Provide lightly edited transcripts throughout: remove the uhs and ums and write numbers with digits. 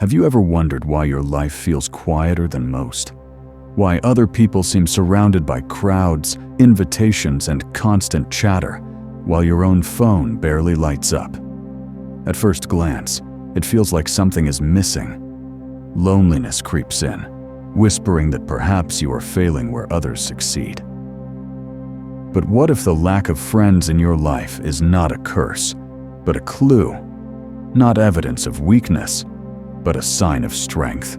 Have you ever wondered why your life feels quieter than most? Why other people seem surrounded by crowds, invitations, and constant chatter, while your own phone barely lights up? At first glance, it feels like something is missing. Loneliness creeps in, whispering that perhaps you are failing where others succeed. But what if the lack of friends in your life is not a curse, but a clue? Not evidence of weakness, but a sign of strength.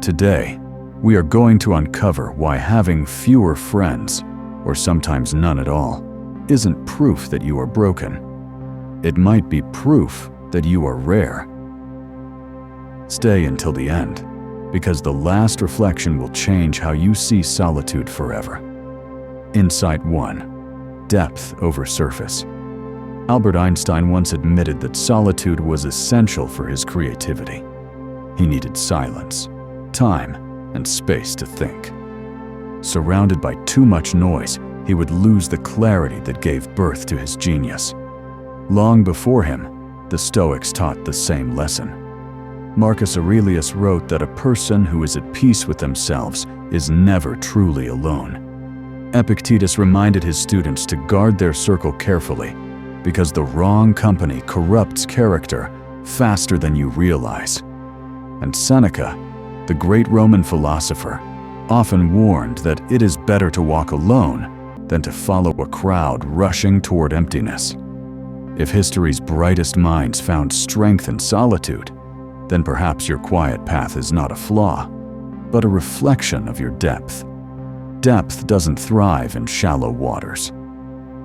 Today, we are going to uncover why having fewer friends, or sometimes none at all, isn't proof that you are broken. It might be proof that you are rare. Stay until the end, because the last reflection will change how you see solitude forever. Insight 1. Depth over surface. Albert Einstein once admitted that solitude was essential for his creativity. He needed silence, time, and space to think. Surrounded by too much noise, he would lose the clarity that gave birth to his genius. Long before him, the Stoics taught the same lesson. Marcus Aurelius wrote that a person who is at peace with themselves is never truly alone. Epictetus reminded his students to guard their circle carefully, because the wrong company corrupts character faster than you realize. And Seneca, the great Roman philosopher, often warned that it is better to walk alone than to follow a crowd rushing toward emptiness. If history's brightest minds found strength in solitude, then perhaps your quiet path is not a flaw, but a reflection of your depth. Depth doesn't thrive in shallow waters.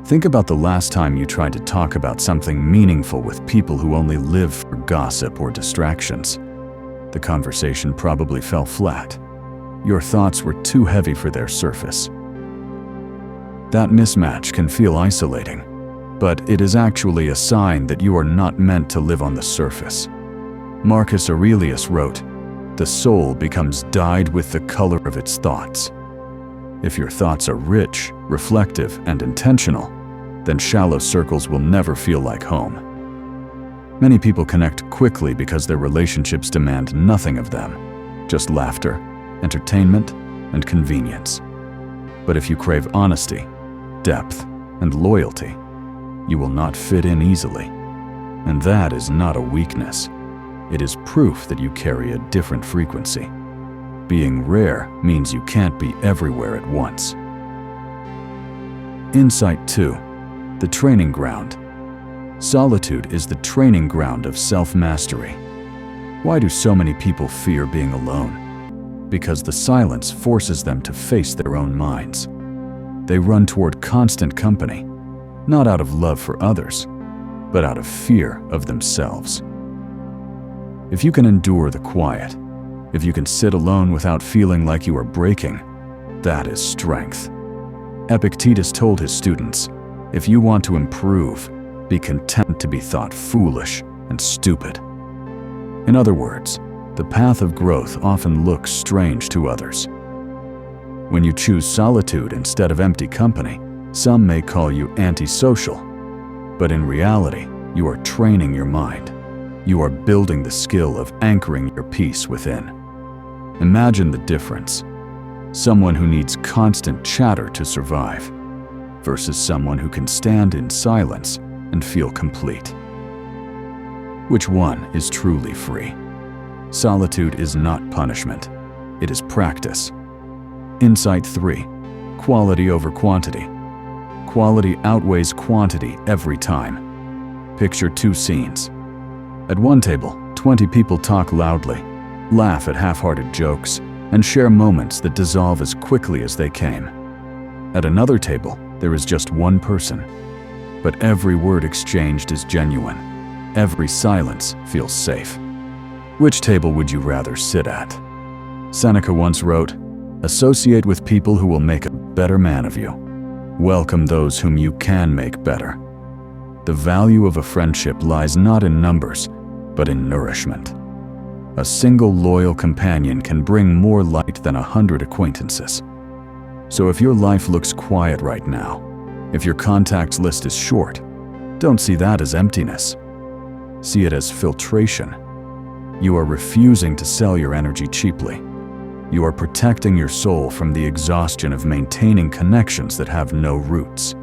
Think about the last time you tried to talk about something meaningful with people who only live for gossip or distractions. The conversation probably fell flat. Your thoughts were too heavy for their surface. That mismatch can feel isolating, but it is actually a sign that you are not meant to live on the surface. Marcus Aurelius wrote, "The soul becomes dyed with the color of its thoughts." If your thoughts are rich, reflective, and intentional, then shallow circles will never feel like home. Many people connect quickly because their relationships demand nothing of them, just laughter, entertainment, and convenience. But if you crave honesty, depth, and loyalty, you will not fit in easily. And that is not a weakness. It is proof that you carry a different frequency. Being rare means you can't be everywhere at once. Insight 2. The training ground. Solitude is the training ground of self-mastery. Why do so many people fear being alone? Because the silence forces them to face their own minds. They run toward constant company, not out of love for others, but out of fear of themselves. If you can endure the quiet, if you can sit alone without feeling like you are breaking, that is strength. Epictetus told his students, "If you want to improve, be content to be thought foolish and stupid." In other words, the path of growth often looks strange to others. When you choose solitude instead of empty company, some may call you antisocial. But in reality, you are training your mind. You are building the skill of anchoring your peace within. Imagine the difference. Someone who needs constant chatter to survive, versus someone who can stand in silence and feel complete. Which one is truly free? Solitude is not punishment. It is practice. Insight 3. Quality over quantity. Quality outweighs quantity every time. Picture two scenes. At one table, 20 people talk loudly, laugh at half-hearted jokes, and share moments that dissolve as quickly as they came. At another table, there is just one person, but every word exchanged is genuine. Every silence feels safe. Which table would you rather sit at? Seneca once wrote, "Associate with people who will make a better man of you. Welcome those whom you can make better." The value of a friendship lies not in numbers, but in nourishment. A single loyal companion can bring more light than 100 acquaintances. So if your life looks quiet right now, if your contacts list is short, don't see that as emptiness. See it as filtration. You are refusing to sell your energy cheaply. You are protecting your soul from the exhaustion of maintaining connections that have no roots.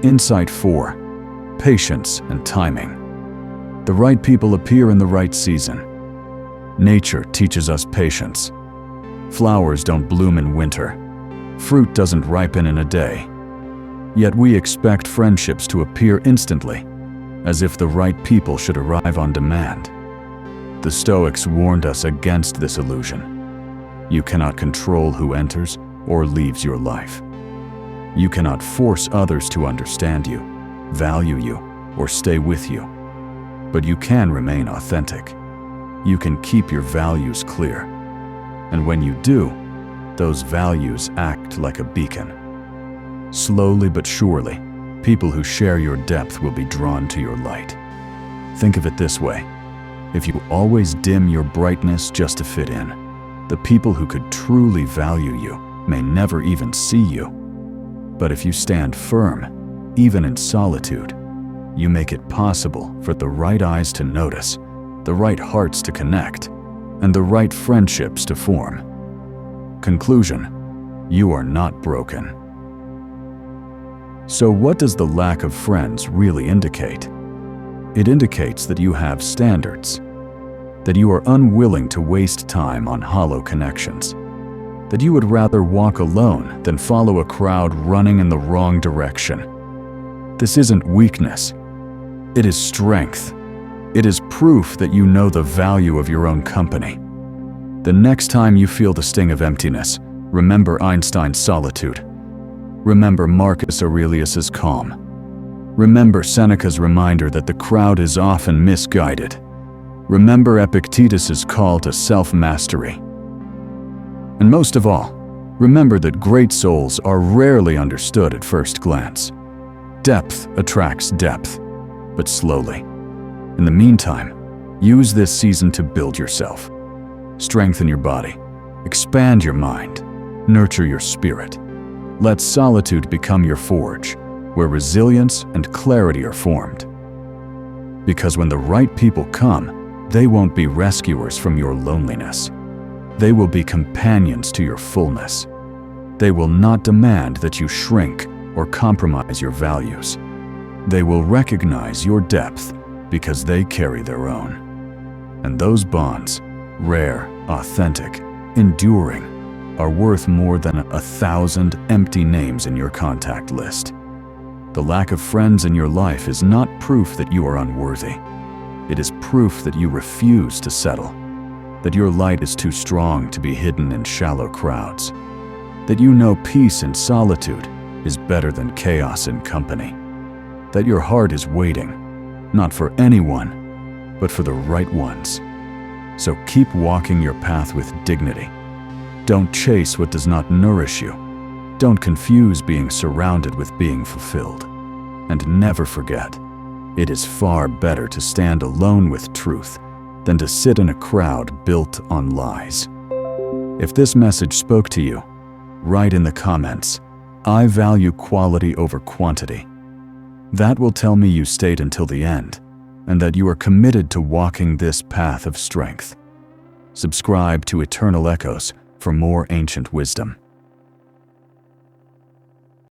Insight 4. Patience and timing. The right people appear in the right season. Nature teaches us patience. Flowers don't bloom in winter. Fruit doesn't ripen in a day. Yet we expect friendships to appear instantly, as if the right people should arrive on demand. The Stoics warned us against this illusion. You cannot control who enters or leaves your life. You cannot force others to understand you, value you, or stay with you. But you can remain authentic. You can keep your values clear. And when you do, those values act like a beacon. Slowly but surely, people who share your depth will be drawn to your light. Think of it this way. If you always dim your brightness just to fit in, the people who could truly value you may never even see you. But if you stand firm, even in solitude, you make it possible for the right eyes to notice, the right hearts to connect, and the right friendships to form. Conclusion: you are not broken. So what does the lack of friends really indicate? It indicates that you have standards, that you are unwilling to waste time on hollow connections, that you would rather walk alone than follow a crowd running in the wrong direction. This isn't weakness. It is strength. It is proof that you know the value of your own company. The next time you feel the sting of emptiness, remember Einstein's solitude. Remember Marcus Aurelius's calm. Remember Seneca's reminder that the crowd is often misguided. Remember Epictetus's call to self-mastery. And most of all, remember that great souls are rarely understood at first glance. Depth attracts depth, but slowly. In the meantime, use this season to build yourself. Strengthen your body, expand your mind, nurture your spirit. Let solitude become your forge, where resilience and clarity are formed. Because when the right people come, they won't be rescuers from your loneliness. They will be companions to your fullness. They will not demand that you shrink or compromise your values. They will recognize your depth because they carry their own. And those bonds, rare, authentic, enduring, are worth more than 1,000 empty names in your contact list. The lack of friends in your life is not proof that you are unworthy. It is proof that you refuse to settle, that your light is too strong to be hidden in shallow crowds, that you know peace in solitude is better than chaos in company, that your heart is waiting, not for anyone, but for the right ones. So keep walking your path with dignity. Don't chase what does not nourish you. Don't confuse being surrounded with being fulfilled. And never forget, it is far better to stand alone with truth than to sit in a crowd built on lies. If this message spoke to you, write in the comments, "I value quality over quantity." That will tell me you stayed until the end, and that you are committed to walking this path of strength. Subscribe to Eternal Echoes for more ancient wisdom.